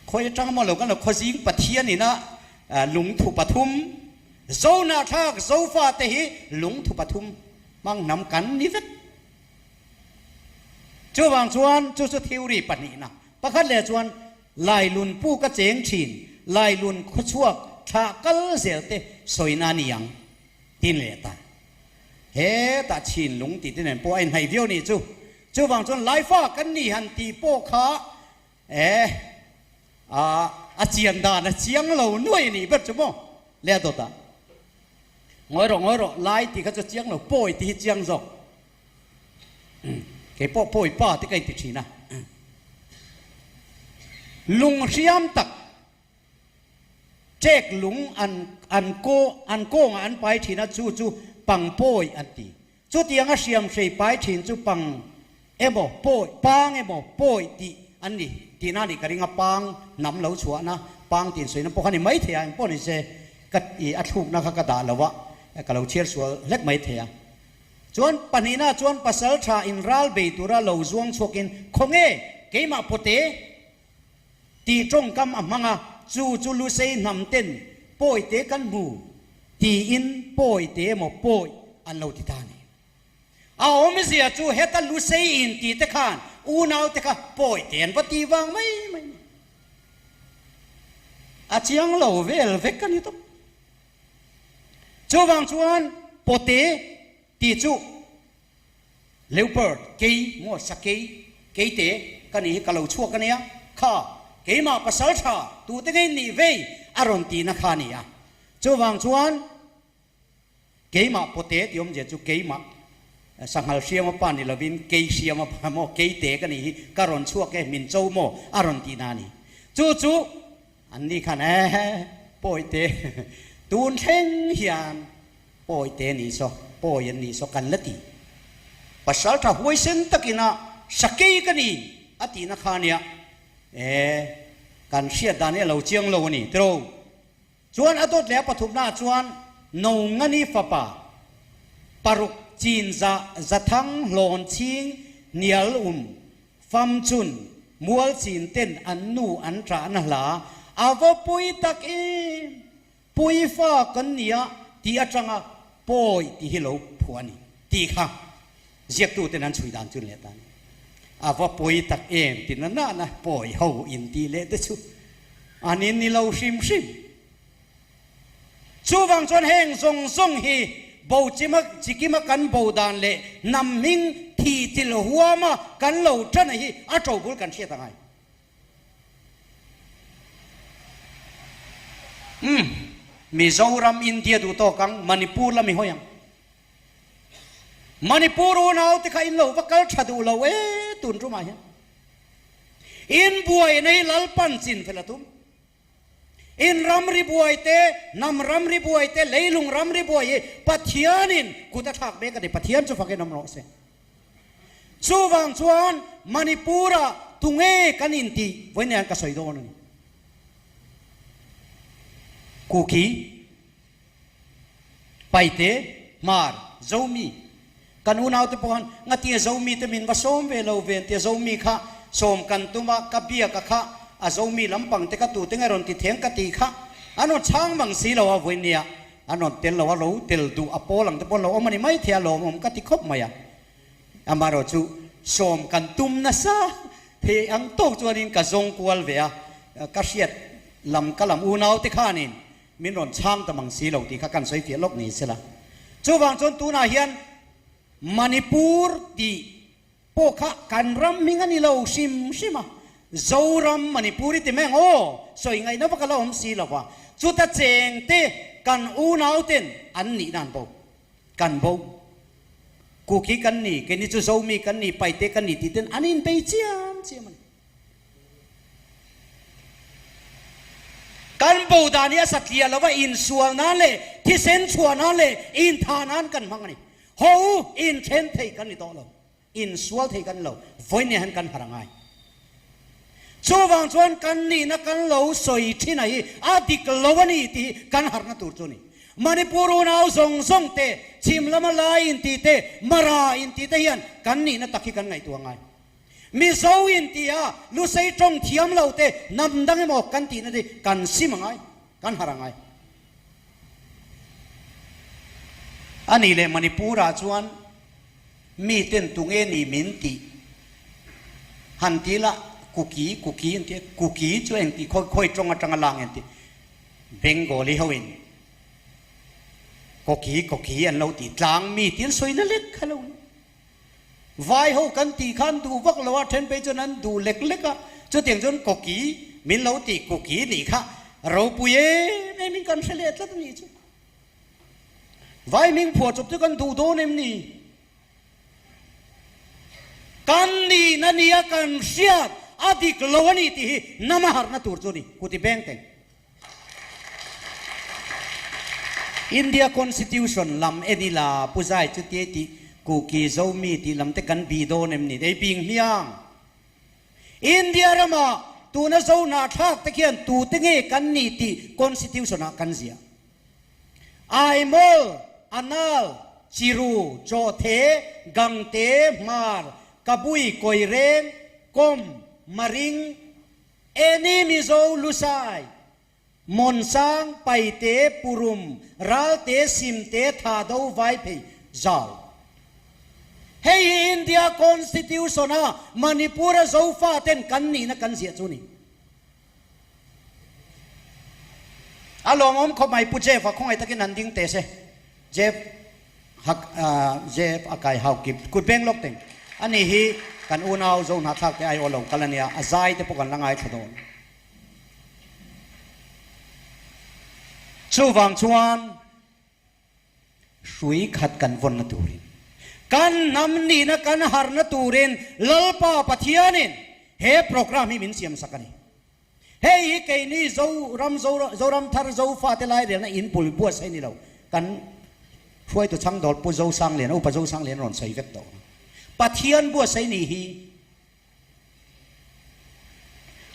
คอยจังมาเรากันเราโคซิงปัทเทียนี่นะหลงถูกปฐุมโซนาทากโซฟาเตหิหลงถูกปฐุมมั่งนำกันนี่สักจูบางชวนจูสุทิวรีปนีนะประคัดเลชวนลายลุนผู้กระเจงชินลายลุนขชั่วชากัลเซลเตสวยนานียังตินเลตาเฮตาชินหลงติดที่ไหนพวกไอ้ไหเดียวนี่จูบางชวนลายฟ้ากันนี่หันตีโปขาอาเจียนดานะเจียงเหล่าหน่วยนี่เปิดจุโมเลี้ยตัวตางอยรอไล่ตีก็จะเจียงเหล่าป่วยตีเจียงจอกเก็บป่วยป้าที่ใกล้ติดชีนะลุงเสียมตักเจ๊กลุงอันโกอันไปชีนะจูปังป่วยอันตีจูเตียงเสียมใส่ไปชีจูปังบ่ป่วยปังบ่ป่วยตีอันนี้ตีน่าดีกระดิ่งปังน้ำเหลาชัวนะปังตีนสวยนะพวกเขานี่ไม่เทียนพวกนี้เจกัดอัดทุกนะเขากระดาษแล้ววะกับเราเชียร์ชัวเล็กไม่เทียจวนปนีน่าจวนปัสสาวะอินรัลเบตุระเหลาจวงชกินคงเกมาปเตตีจงกำมังจูลุเซนำเต้นป่วยเตกันบูตีอินป่วยเตหมอป่วยอันเราติดตานี่เอาไม่เสียจูเฮตันลุเซอินตีเตขานอูนาวเตคะป่วยเตียนปฏิวังไม่อาเจียงเราเวลเวกันอยู่ตุ๊จูวังชวนปเตตีจูเลวเปิร์ดเกย์มัวสักเกย์เตกันนี่กันเราชั่วกันเนี่ยข้าเกย์มาภาษาชาตัวเตกันนี่เวอารมณ์ตีนักขานี่อ่ะจูวังชวนเกย์มาปเตที่ผมจะจูเกย์มาสังหารเสียมาปานนี่เราวินเกย์เสียมาพามเกย์เตกันนี่การอนชั่วแกมินโจโมอารมณ์ตีนานี่จูอันนี้ขันป่วยเตตูนเทงเฮียนป่วยเตนี่soป่วยนี่soกันละตีภาษาถ้าหวยเส้นตะกินะสักเกย์กันนี่อตินักขานี่กันเสียดานนี่เราเจียงเรานี่ตรงชวนอดดแล้วปฐุมนาชวนนงงันนี่ฟ้าป่าปรุกจีนจะทั้งหลอนชิงเนียลฟัมจุนมัวจีนเต้นอันนูอันตราหนาลาอาวปุยตักปุยฟ้ากันเนี่ยที่อาจารย์ป่วยที่ฮิโลผัวนี่ที่ข้าเรียกตัวเต้นนั้นช่วยดันจุนเลตันอาวปุยตักที่นั่นนะป่วยเขาอินที่เลตชุอันนี้นี่เราชิมชูวังชนแห่งทรงฮีบูจิมักจิกิมักกันบูดานเล่นำมิงที่ติลหัวมากันเหล่าจันฮีอาจจะบุลกันเสียต่างไง มิโซรัมอินเดียดูโตกังมณิปูรละมิหอยังมณิปูรูนเอาที่เขาอินโลวักกัลชาดูโลเอตุนรู้ไหมอินบวยในลัลปันสินเฟลตุมอินรัมริบวยเตนำรัมริบวยเตเลยลุงรัมริบวยปัทยานินกูจะทักเบกันในปัทยานจะฟังกันนำรอเสสูวังชวนมณิปูระตุงเอกันอินตีวันนี้อันก็สวยโดนกูคีไปเตมาร์เจ้ามีกันอุณเอาเตปอนงัดเตียเจ้ามีเตมินว่าส้มเวลาเวนเตียเจ้ามีข้าส้มกันตุมากับเบียกับข้าอาเจ้ามีลำปังเตกตูเตงรอนติเทียงกติข้าอันนั้นช่างบังสีเราว่าวันนี้อันนั้นเตลเราว่าเราเตลดูอโปลังเตปอนเราเอามันไม่เทียเราผมกติคบมาอย่างอามาเราจูส้มกันตุมนะซาเฮอังโตจวนินกับจงกวลเวียกัศยดลำกะลำอุณเอาเตข้านินมินรอนช่างตะมังสีเราที่ข้ากันสวยเฟียลกนี้เสียละจูวังจนตูนาเฮียนมณิปูร์ที่พวกข้ากันรำมิงันนี่เราชิมมาเจ้ารำมณิปูร์ที่แม่งโอ้สวยไงนับกันเราผมสีเราว่าจุดเจงเตกันอุณเอาเตนอันนี้นั่นโบกันโบกูคิดกันนี่กันนี่จะเจ้ามีกันนี่ไปเตกันนี่ที่เต้นอันนี้ไปเจียมันกันบูดานี่สัตย์แล้วว่าอินส่วนนั้นเลยที่เส้นส่วนนั้นเลยอินทานั้นกันมั้งนี่โหอินเชนเทกันนี่ต่อเราอินส่วนเทกันเราวันนี้หันกันหาง่ายช่วงชวนกันนี่นักกันเราสวยที่ไหนอาทิตย์เราวันนี้ที่กันหาหน้าตัวนี่มณิปูรุนเอาส่งเตชิมละมาลายอินตีเตมาราอินตีเตยันกันนี่นักตะกี้กันไงตัวไงมิโซอินตีอาลุเซจงเทียมเราเตนำดังหมอกกันตีนั่นเองกันซิมังไงกันหาไงอันนี้เลยมณิปูราชวนมีเต้นตุงเอนี่มินตีหันทีละกุกีอินตีกุกีช่วยอินตีค่อยๆจงจังลังอินตีเบงโกลีเฮวินกุกีอันเราตีกลางมีตีนสวยนั่นเล็กขลุ่นวายเขากันตีขันดูวักเราว่าเทนไปจนนั้นดูเล็กๆอ่ะจะเตียงจนกุกีมินเราตีกุกีนี่ค่ะเราปุยในมินกันเฉลี่ยแล้วนี่จ้ะวายมิงผัวจบด้วยกันดูโดนเอ็มนี่กันนี่นั่นนี่กันเสียดอาทิตย์ละวันนี้ที่น้ำหาร์นัตัวจุนี่กูที่แบงก์เต็งอินเดียคอนสติทิวชันลำเอนิลาผู้ชายจุดเดียที่กูกีเจ้ามีที่ลำเตกันบีโดนเอ็มนี่ได้ปิงเมียงอินเดียรามาตัวนั้นเจ้าหน้าทักตะเคียนตัวเตงกันนี่ที่คอนสติทิวชันกันเสียไอโมลอานาลชิรูโจเทกังเตมาร์กบุยกอยเรงกอมมาริงเอนิมิโซลุไซมอนซังไปเตปุรุมรัลเตซิมเตทาดาวไวเพย์าวเฮ้ยอินเดียคอนสติทิวชันนะมณิปูร์เจ้าฟ้าเต้นกันนี่นะกันเสียจุนี่อารมณ์ผมเขาไม่พูดเจฟเขาไอ้ตะกี้นันดิ้งเตะเสเจฟฮักเจฟอากาศฮาวกิบกุดเบงล็อกเต็งอันนี้ฮีกันอุณเอาโจนักทักแต่ไอโอลงกันแล้วเนี่ยอาใจแต่พวกกันละไงขดอนชูวังชวนช่วยขัดกันวันนตูรินกันนำนี่นะกันหาร์นตูรินลลปาปะเทียนินเฮโปรแกรมมีมินเสียมสักนี่เฮ้ยแกนี่เจ้ารำทาร์เจ้าฟาเตลายเรียนอินปุลบัวใส่นี่เรากันช่วยตัวช่างดอลปุเจ้าสังเรียนอุปเจ้าสังเรียนรอนใส่เวกต่อปะเทียนบัวใส่นี่ฮี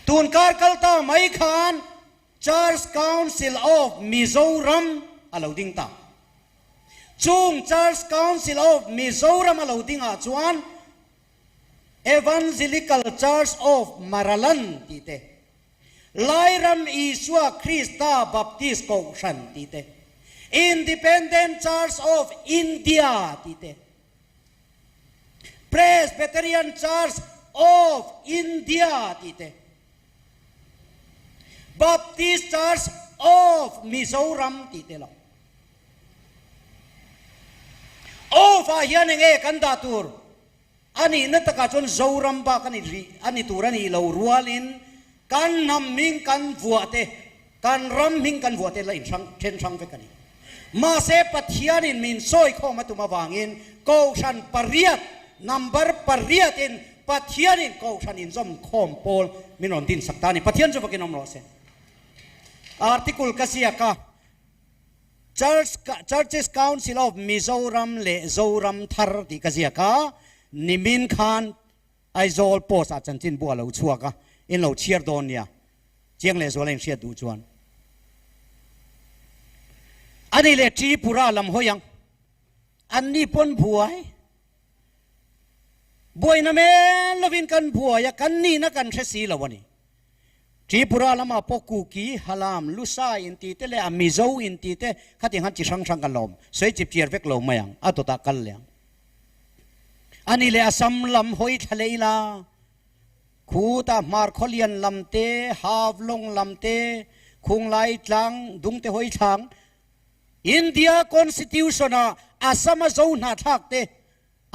ตูนการกัลตาไม่ขาน Church Council of Mizoram อาลาวดิ้งตาจุง Church Council of Mizoram อาลาวดิ้งอาจวน Evangelical Church of Maralan ตีเตไลรัมอีสวาคริสตาบัพติสโกชันตีเต Independent Church of India ตีเต Presbyterian Church of India ตีเต Baptist Church of Mizoram ตีเตละโอ้ฝ่ายยันเองกันดาตูร์อันนี้นัตกาจนโจรัมบากันนี่อันนี้ตูรันนี่เรารัวลินกันนำมิงกันวัวเต การรำหิงกันหัวเตลัยช่างเช่นช่างไปกันนี่มาเสพปัทยานินมินซอยข้อมาตุมาวางอินโกชันปริยัตนัมเบอร์ปริยัตอินปัทยานินโกชันอินซอมคอมโพลมินอนดินสักตานี่ปัทยานจะพักินอมรอเซอาร์ติคุลกัสยากา Churches Council of Mizoram le Zoram Thar ti kaziaka nimin khan aizol post a chanchin bua lo chuaka in lo chiar don nia chiang le zoleng sia du chuan ani le tripura lam hoyang anni pon buai buai na me lovin kan buaya kan ni na kan thesi lawani tripura lama pokuki halam lusa inti te le amizo inti te khati han chi sang sang kan lom sei chip chiar vek lo mayang atota kal liang ani le asam lam hoi thaleila khuta mar kholian lamte havlong lamte khunglai tlang dungte hoi thang India constitution asama zo na thak te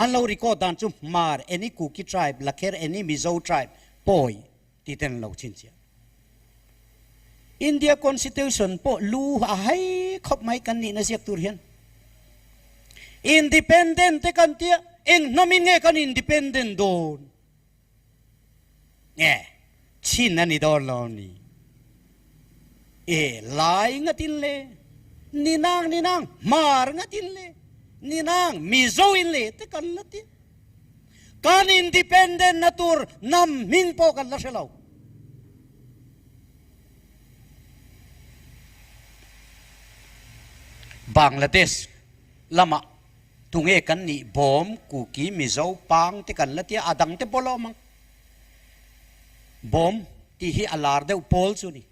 an lo record dan chu mar any kuki tribe lakher any mizo tribe poi ti ten lo chin chia India constitution po lu hai khop mai kan ni na siak tur hian independent te kan tia eng nomine kan independent don chin ani don lo ni lai ngatin le ninang mar ngatin le ninang mizo in le te kan lati kan independent natur nam min po kan la selaw Bangladesh lama tunge kan ni bom kuki mizo pang te kan latia adang te polo mang bom ti hi alar de pol chu ni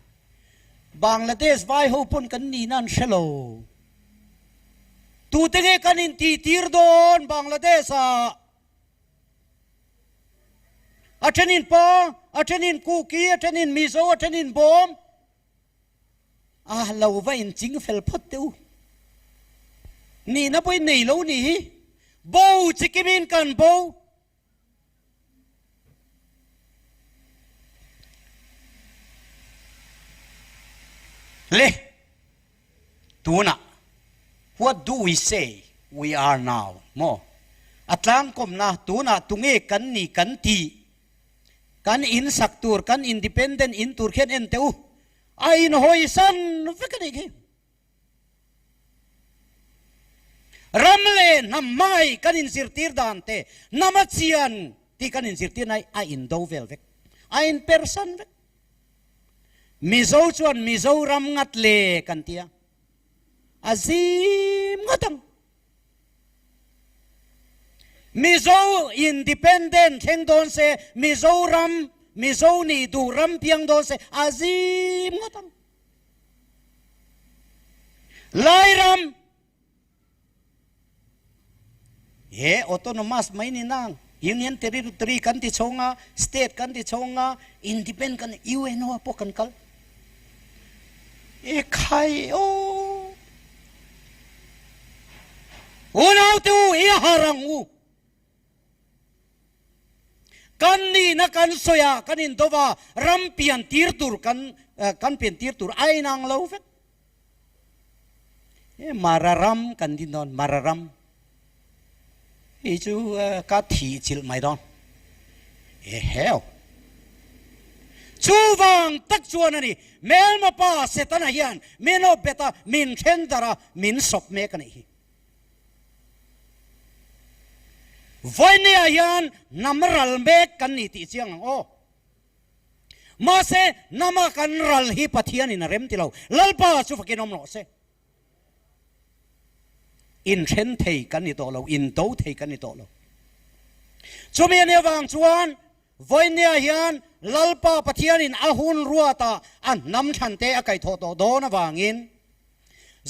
Bangladesh vai ho pon kan ni nan shelo tu tege kan in ti tir don Bangladesh athenin pong athenin kuki athenin mizo athenin bom lo va in ching fel phot teu ni na poi nei lo ni bo chikimin kan bo le tuna what do we say we are now mo atlang kom na tuna tunge kan ni kan ti kan in saktur kan independent in tur khen en teu ain hoisan fikani ki Ramle namai kanin sirtir dante namatsian ti kanin sirtir nai a indo velvek a in person vek mizo chuan mizo ram ngat le kantia azim ngatang mizo independent theng don se mizo ram mizo ni du ram piang don se azim ngatang lai ram autonomous mai ni nang union territory kan ti chonga state kan ti chonga independent kan UN ho po kan kal khai o unau tu harang u kan ni na kan soya kan in dova rampian tirtur kan pian tirtur ai nang lo vet mararam kan din don mararam chú cá thị chịu mày đón heo chú vàng tắc chuan này mel mà pa sẽ tan hiền men ô beta min khen dara min sop me cái này voi này hiền namaral me cái này ti chiang ô mà sẽ namakan ral hi pathian in rem tilau lalpa chú phải nom lo se in chen thei kan ni to lo in do thei kan ni to lo chumi ne wang chuan voinia hian lalpa pathian in ahun ruata an nam than te akai tho to do na wangin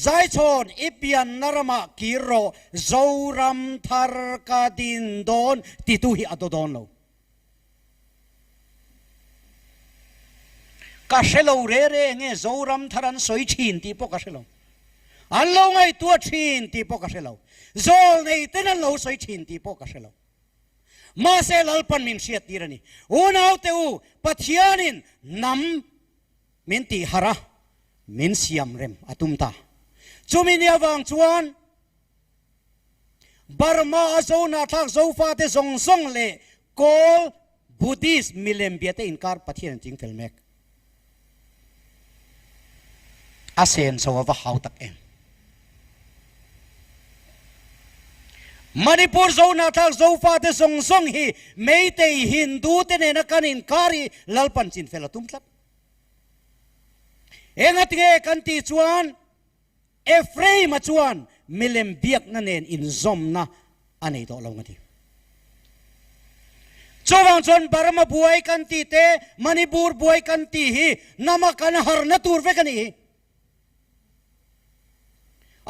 zai chon ipian narama kiro zoram thar ka din don ti tu hi adodon lo ka shelo re re nge zoram tharan soi chin ti po ka shelo an lo ngai tua chin ti po ka shelo zol nei ten an lo soi chin ti po ka shelo ma se lalpan min siat tirani unau te u pathianin nam min ti hara มินเสียมเร็มอตุมตาจุมิเนียวังชวนบาร์มาอาโซนาทักโซฟาเตซงซงเลโกลบูดิสมิเลมเบียเตอินคาร์ปะเทียนจิงเฟลเมกอาเซนสวะวะฮาวตักเองมณีปุรโซนาทักโซฟาเตซงซงฮีเมย์เตฮินดูเตเนนักอินคารีลัลปันจินเฟลตุมทักเองติเงกันตีชวนเอฟเรย์มาชวนมิเลมเบียกนั่นเองอินซอมนะอันนี้ตัวเราไงทีชวนชนบาร์มาบวยกันตีเตมณีปุรบวยกันตีฮีนามากันฮาร์นตูร์เวกันนี่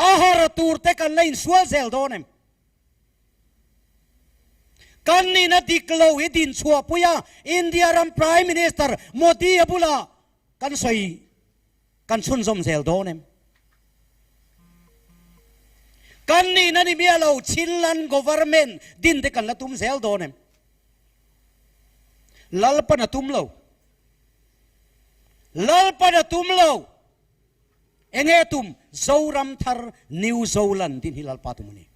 อาฮาร์ตูร์เตกันเลยสวลเซลโดนเองกันนี่นัดดิกลาวดินชัวปุยาอินเดียรัมพรายมินิสเตอร์โมดีอบุลากันสวยกันชุนสมเซลโดนเองกันนี่นั่นนี่มีอะไรชิลลัน government ดินเด็กกันละตุ้มเซลโดนเองลัลปนตุ้มเราลัลปนตุ้มเราเองเอตุ้มโซรัมทาร์นิวโซแลนด์ดินฮิลัลปาตุมนี่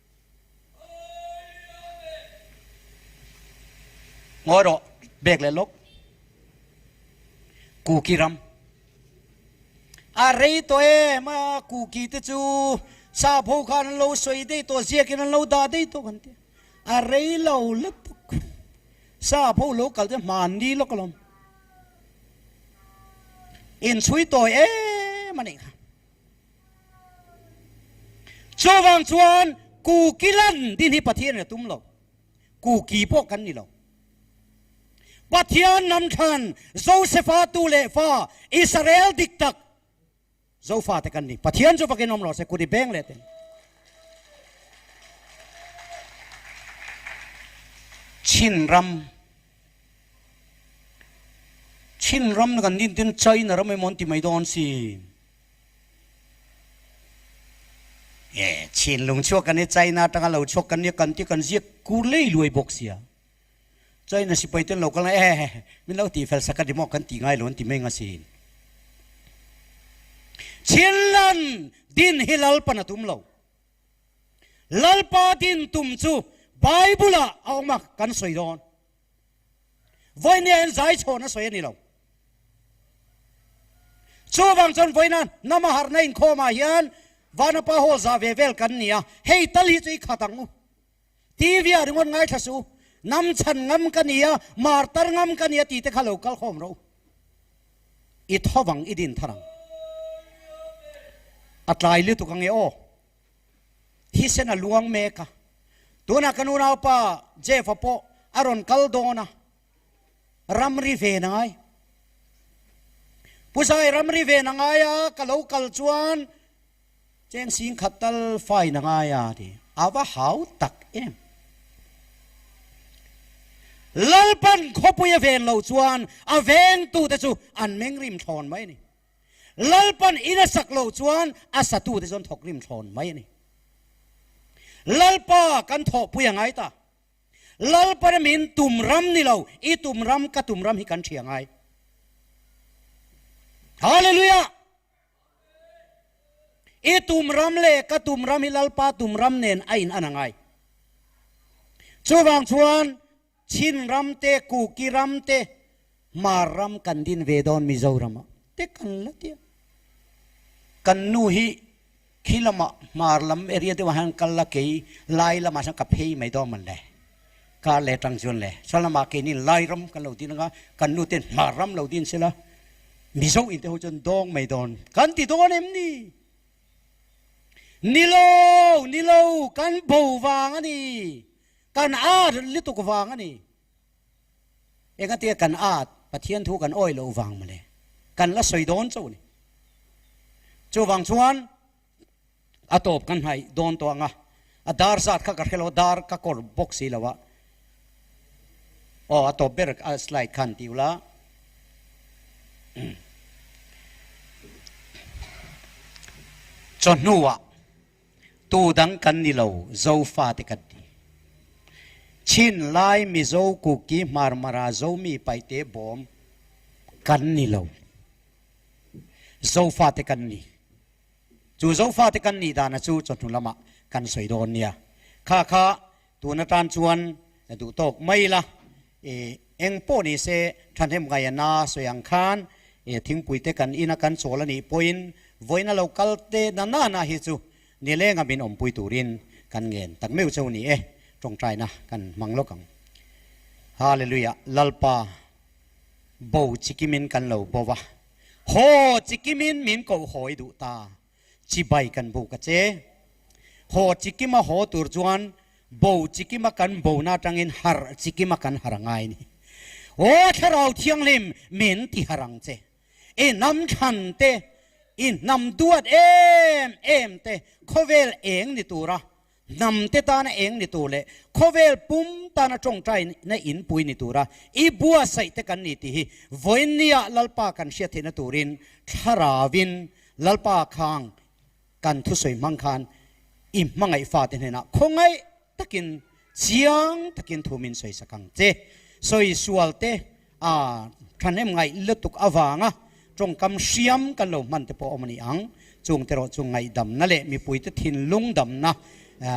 งอรอเบกเลยลกกูกิรัมอะไรตัวมากูกีตจูซาพูกันเราสวยได้ตัวเสียกันเราด่าได้ตัวกันเถอะอะไรเราเล็กซาพูเรากัลจะมันดีลูกลมอินสวยตัวมันเองชาววังชวนกูกิลันดินที่ประเทศเนี่ยตุ้มเรากูกีพวกกันนี่เราประเทศนำทันโจเซฟาตูเลฟาอิสราเอลดิกตักโจฟาเตกันนี่ประเทศโจฟาเกนอมเราเสกุดิเบงเลยเต็มชินรัมกันดินดินใจนะเราไม่มองที่ไม่โดนสิชินลงชั่วกันในใจนะตั้งเราชั่วกันเนี่ยกันที่กันเสียกูเลยรวยบกเสียใจน่ะสิไปเต้นเรากันเลยไม่เล่าตีเฟลสักดิมอกันตีง่ายหลวนตีไม่งาสินชิลลันดินฮิลัลปนตุมเราลัลปาดินตุมจูไบเบิลเอามากันสวยดอนวันนี้ใจโชนะสวยนี่เราชูบังจนวันนั้นน้ำหารในอินโคมาเฮียนวานปะโฮซาเวเวลกันเนี่ยเฮ้ยตลีจุยขัดงูทีวีอาริงวันไงทัสูน้ำฉันงำกันเนี่ยมาร์ตร์งำกันเนี่ยตีเตะขลุ่กลขอมเราอิทวังอิดินทรังอัตไลลิตุกังเอโอที่เสนาลวงเมกะตัวนักนูนาปะเจฟปออารอนคัลโดนะรัมรีเวนังไงผู้ชายรัมรีเวนังไงอะกะลุ่กลจวนเจงสิงขัดตัลไฟนังไงอะที่อาวะหาวตักเอ็มลัลปันขบุยเวนเราชวนอเวนตูแต่จูอันเมงริมทอนไหมนี่ลัลปันอินสักเราชวนอาศัตูแต่จนถกริมทอนไหมนี่ลัลปากันถกปุยยังไงตาลัลปันมินตุมรัมนี่เราอีตุมรัมกับตุมรัมฮิกันเชียงไงฮาเลลูยาอีตุมรัมเล่กับตุมรัมฮิลัลปาตุมรัมเนนไอ้อันยังไงชูบางชวนชินรัมเตกูกิรัมเตมารัมกันดินเวดอนมิโซรัมเตกันละเตียกันนูฮีคิลมามารัมเอเรียที่ว่าหันกันละเกยไล่ละมาสังกับเฮยไม่ต้องมันเลยกาเลตังชวนเลยสลามาเกนี่ไล่รัมกันเราดินนะกันนูเตนมารัมเราดินเสละมิโซอินเตหัวจนดองไม่ดอนกันติดดอนเอ็มนี่นิโลกันบูวางอันนี้กันอาดลิตุกวางอันนี้เอกตีกันอาดปะเทียนทุกันอ้อยเราวางมาเลยกันละสวยโดนเจ้านี่เจ้าวางชวนอาตบกันให้โดนตัวงะอาดาร์สัตข้ากับเราดาร์ข้ากอร์บ็อกซี่แล้ววะอาตบเบรกสไลด์คันติวละจนนัวตูดังกันนี่เราโจฟาติกันชินไลมิโซกุกีมาราโซมีไปเตบอมกันนี่เรา zofa te kan ni chu zofa te kan ni da na chu chon lama kan soi don nia kha tu na tan chuan du tok mai la eng po ni se than hem ngai na soyang khan thing pui te kan ina kan chola ni point voina local te na hi chu ni le nga bin om pui turin kan ngen tak meu chau ni trong trai na kan manglokang hallelujah lalpa bo chikimin kan lo bowa ho chikimin min ko hoi du ta chi bai kan bu ka che ho chikima ho tur chuan bo chikima kan bo na tangin har chikima kan harangai ni o tharau thiang lim min ti harang che nam than te in nam duat em te khovel eng ni tura nam te ta na eng ni tu le khovel pum ta na trong trai na in pui ni tura I bua sai te kan ni ti hi voinia lalpa kan sia the na turin tharawin lalpa khang kan thu soi mang khan I mangai fa te na khongai takin chiang takin thumin soi sakang che soi sual te thanem ngai lutuk awanga trong kam siam kan lo man te po omani ang chung te ro chung ngai dam na le mi pui te thin lung dam na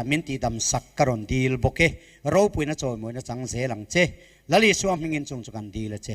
min ti dam sak karon dil boke ro pui na choi moi na chang ze lang che lali suam hingin chung chukan dil che